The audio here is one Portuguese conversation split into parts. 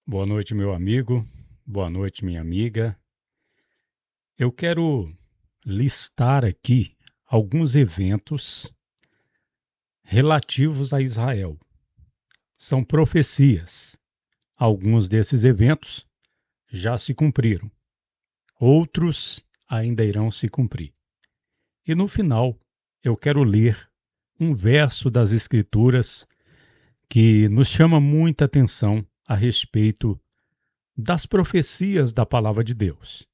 Boa noite, meu amigo. Boa noite, minha amiga. Eu quero listar aqui alguns eventos relativos a Israel. São profecias. Alguns desses eventos já se cumpriram, outros ainda irão se cumprir. E no final, eu quero ler um verso das Escrituras que nos chama muita atenção a respeito das profecias da palavra de Deus.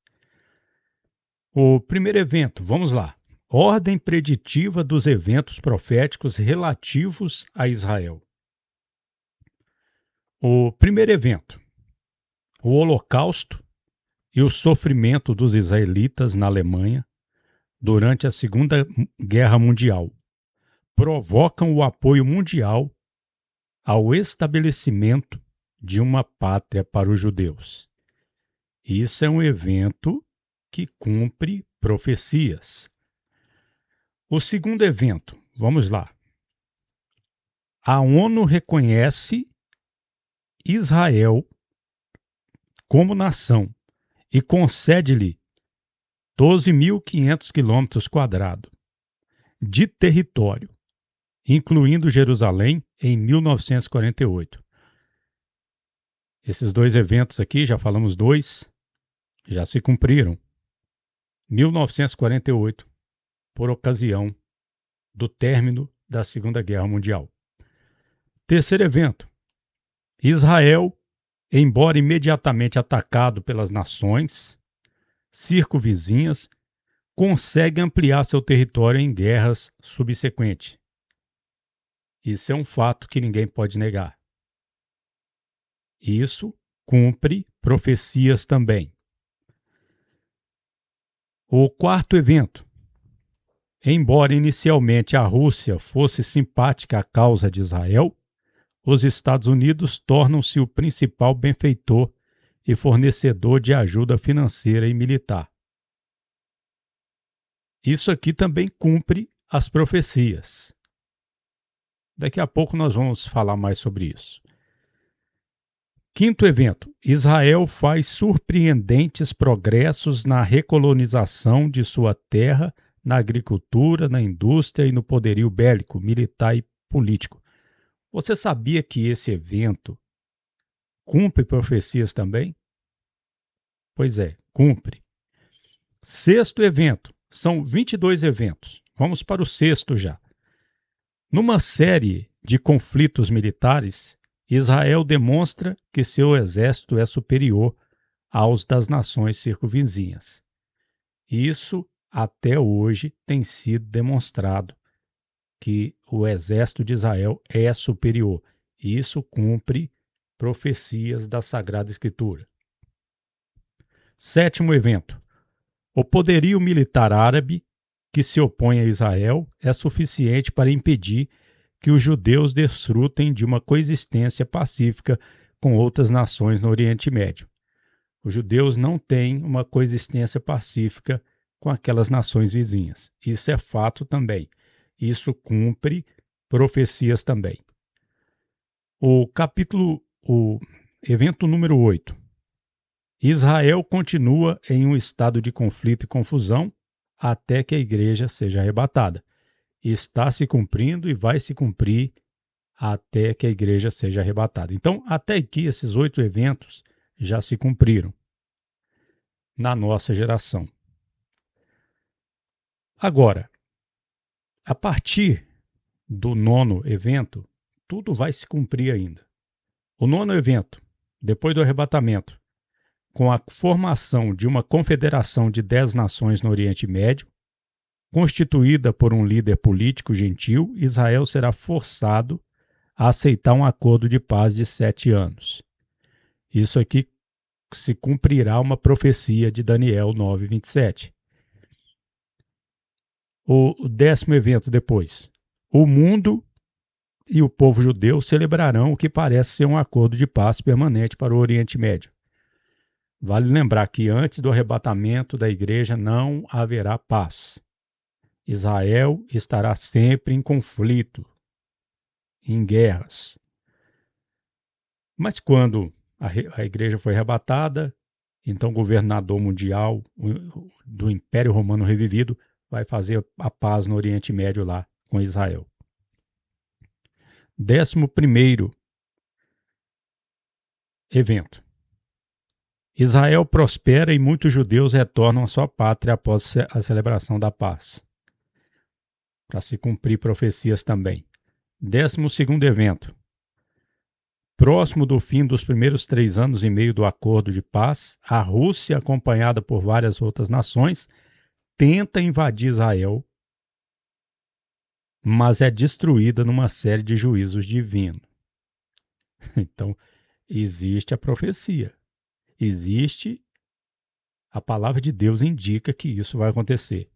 O primeiro evento, vamos lá. Ordem preditiva dos eventos proféticos relativos a Israel. O primeiro evento, o Holocausto e o sofrimento dos israelitas na Alemanha durante a Segunda Guerra Mundial, provocam o apoio mundial ao estabelecimento de uma pátria para os judeus. Isso é um evento que cumpre profecias. O segundo evento, vamos lá. A ONU reconhece Israel como nação e concede-lhe 12.500 km² de território, incluindo Jerusalém, em 1948. Esses dois eventos aqui, já falamos dois, já se cumpriram. 1948, por ocasião do término da Segunda Guerra Mundial. Terceiro evento. Israel, embora imediatamente atacado pelas nações circunvizinhas, consegue ampliar seu território em guerras subsequentes. Isso é um fato que ninguém pode negar. Isso cumpre profecias também. O quarto evento. Embora inicialmente a Rússia fosse simpática à causa de Israel, os Estados Unidos tornam-se o principal benfeitor e fornecedor de ajuda financeira e militar. Isso aqui também cumpre as profecias. Daqui a pouco nós vamos falar mais sobre isso. Quinto evento. Israel faz surpreendentes progressos na recolonização de sua terra, na agricultura, na indústria e no poderio bélico, militar e político. Você sabia que esse evento cumpre profecias também? Pois é, cumpre. Sexto evento. São 22 eventos. Vamos para o sexto já. Numa série de conflitos militares, Israel demonstra que seu exército é superior aos das nações circunvizinhas. Isso, até hoje, tem sido demonstrado que o exército de Israel é superior. Isso cumpre profecias da Sagrada Escritura. Sétimo evento. O poderio militar árabe que se opõe a Israel é suficiente para impedir que os judeus desfrutem de uma coexistência pacífica com outras nações no Oriente Médio. Os judeus não têm uma coexistência pacífica com aquelas nações vizinhas. Isso é fato também. Isso cumpre profecias também. O evento número 8. Israel continua em um estado de conflito e confusão até que a igreja seja arrebatada. Está se cumprindo e vai se cumprir até que a igreja seja arrebatada. Então, até aqui, esses 8 eventos já se cumpriram na nossa geração. Agora, a partir do 9º evento, tudo vai se cumprir ainda. O 9º evento, depois do arrebatamento, com a formação de uma confederação de 10 nações no Oriente Médio, constituída por um líder político gentil, Israel será forçado a aceitar um acordo de paz de 7 anos. Isso aqui se cumprirá uma profecia de Daniel 9:27. O 10º evento depois. O mundo e o povo judeu celebrarão o que parece ser um acordo de paz permanente para o Oriente Médio. Vale lembrar que antes do arrebatamento da igreja não haverá paz. Israel estará sempre em conflito, em guerras. Mas quando A igreja foi arrebatada, então o governador mundial do Império Romano revivido vai fazer a paz no Oriente Médio lá com Israel. 11º evento. Israel prospera e muitos judeus retornam à sua pátria após a celebração da paz, para se cumprir profecias também. 12º evento. Próximo do fim dos primeiros 3 anos e meio do acordo de paz, a Rússia, acompanhada por várias outras nações, tenta invadir Israel, mas é destruída numa série de juízos divinos. Então, existe a profecia. Existe, a palavra de Deus indica que isso vai acontecer.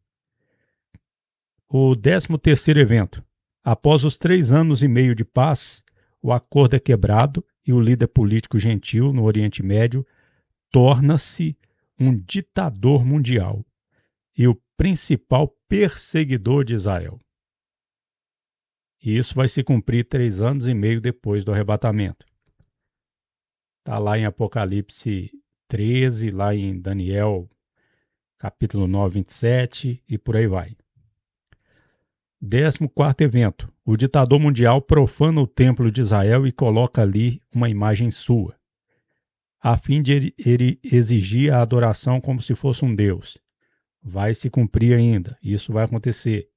O 13º evento. Após os 3 anos e meio de paz, o acordo é quebrado e o líder político gentil no Oriente Médio torna-se um ditador mundial e o principal perseguidor de Israel. E isso vai se cumprir 3 anos e meio depois do arrebatamento. Está lá em Apocalipse 13, lá em Daniel, capítulo 9, 27, e por aí vai. 14º evento. O ditador mundial profana o templo de Israel e coloca ali uma imagem sua, a fim de ele exigir a adoração como se fosse um deus. Vai se cumprir ainda. Isso vai acontecer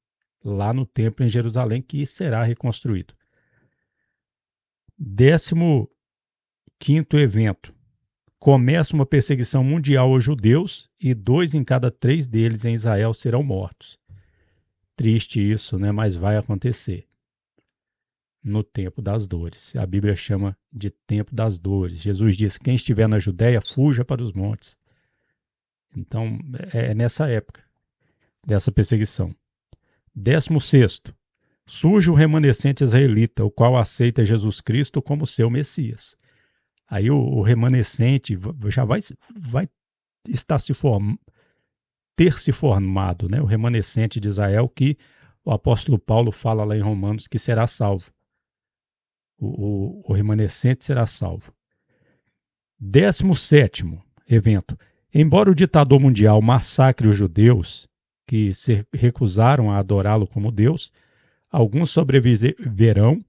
lá no templo em Jerusalém, que será reconstruído. 15º evento. Começa uma perseguição mundial aos judeus e 2 em cada 3 deles em Israel serão mortos. Triste isso, né? Mas vai acontecer no tempo das dores. A Bíblia chama de tempo das dores. Jesus diz: quem estiver na Judéia, fuja para os montes. Então, é nessa época dessa perseguição. 16º. Surge o remanescente israelita, o qual aceita Jesus Cristo como seu Messias. Aí o remanescente já vai estar ter se formado, né? O remanescente de Israel, que o apóstolo Paulo fala lá em Romanos que será salvo. O remanescente será salvo. 17º evento. Embora o ditador mundial massacre os judeus que se recusaram a adorá-lo como Deus, alguns sobreviverão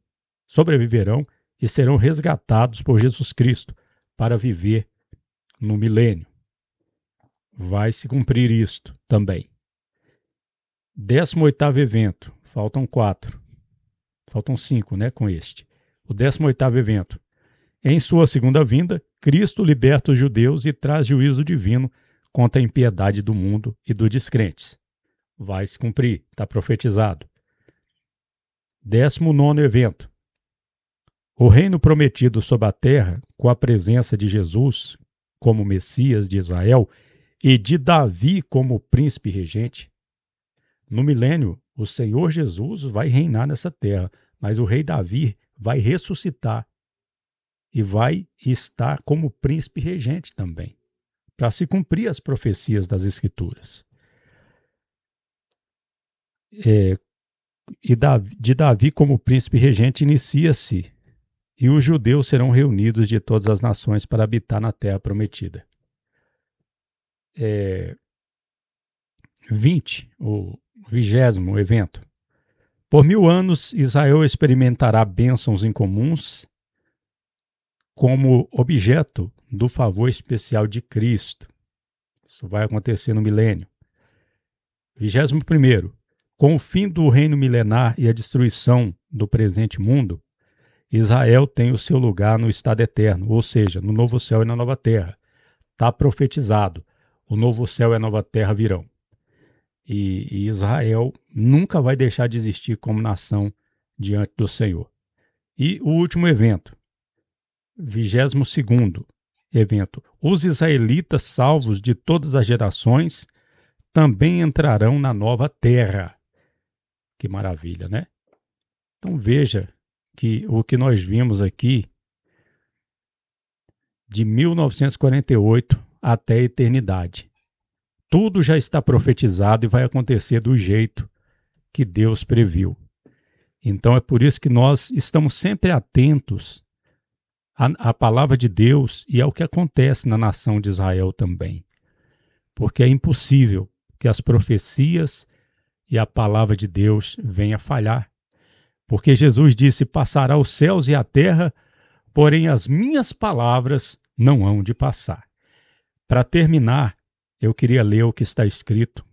e serão resgatados por Jesus Cristo para viver no milênio. Vai se cumprir isto também. 18º evento. Faltam 4. Faltam 5, né, com este. O 18º evento. Em sua segunda vinda, Cristo liberta os judeus e traz juízo divino contra a impiedade do mundo e dos descrentes. Vai se cumprir, está profetizado. 19º evento. O reino prometido sobre a terra, com a presença de Jesus como Messias de Israel e de Davi como príncipe regente. No milênio, o Senhor Jesus vai reinar nessa terra, mas o rei Davi vai ressuscitar e vai estar como príncipe regente também, para se cumprir as profecias das Escrituras. De Davi como príncipe regente inicia-se, e os judeus serão reunidos de todas as nações para habitar na terra prometida. 20, o 20º evento. Por 1000 anos, Israel experimentará bênçãos incomuns como objeto do favor especial de Cristo. Isso vai acontecer no milênio. 21º. Com o fim do reino milenar e a destruição do presente mundo, Israel tem o seu lugar no estado eterno, ou seja, no novo céu e na nova terra. Está profetizado. O novo céu e a nova terra virão. E Israel nunca vai deixar de existir como nação diante do Senhor. E o último evento, 22º evento. Os israelitas salvos de todas as gerações também entrarão na nova terra. Que maravilha, né? Então veja que o que nós vimos aqui, de 1948 até a eternidade, tudo já está profetizado e vai acontecer do jeito que Deus previu. Então é por isso que nós estamos sempre atentos a palavra de Deus, e é o que acontece na nação de Israel também. Porque é impossível que as profecias e a palavra de Deus venha falhar. Porque Jesus disse: passará os céus e a terra, porém as minhas palavras não hão de passar. Para terminar, eu queria ler o que está escrito,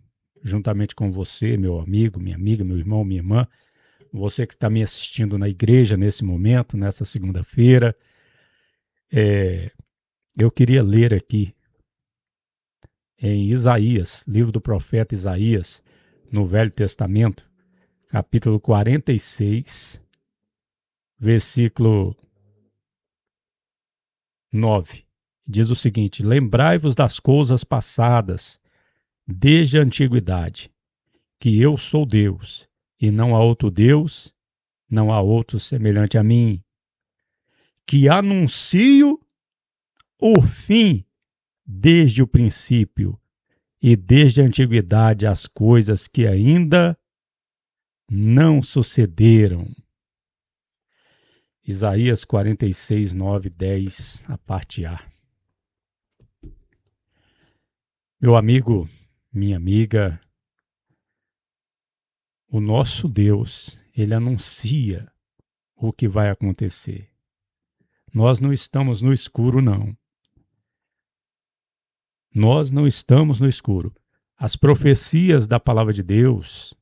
juntamente com você, meu amigo, minha amiga, meu irmão, minha irmã, você que está me assistindo na igreja nesse momento, nessa segunda-feira. Eu queria ler aqui em Isaías, livro do profeta Isaías, no Velho Testamento, capítulo 46, versículo 9. Diz o seguinte: lembrai-vos das coisas passadas, desde a antiguidade, que eu sou Deus, e não há outro Deus, não há outro semelhante a mim, que anuncio o fim desde o princípio, e desde a antiguidade as coisas que ainda não sucederam. Isaías 46, 9, 10, a parte A. Meu amigo, minha amiga, o nosso Deus, ele anuncia o que vai acontecer. Nós não estamos no escuro, não. Nós não estamos no escuro. As profecias da palavra de Deus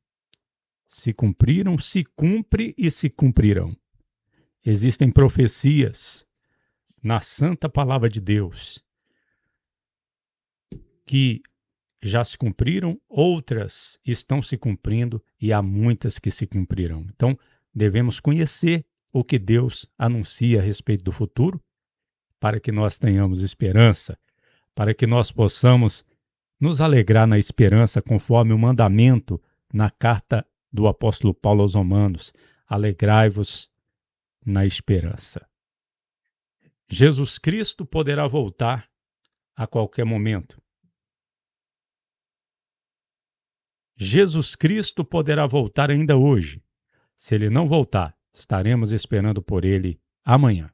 se cumpriram, se cumpre e se cumprirão. Existem profecias na santa palavra de Deus que já se cumpriram, outras estão se cumprindo e há muitas que se cumprirão. Então, devemos conhecer o que Deus anuncia a respeito do futuro, para que nós tenhamos esperança, para que nós possamos nos alegrar na esperança, conforme o mandamento na carta do apóstolo Paulo aos Romanos: alegrai-vos na esperança. Jesus Cristo poderá voltar a qualquer momento. Jesus Cristo poderá voltar ainda hoje. Se ele não voltar, estaremos esperando por ele amanhã.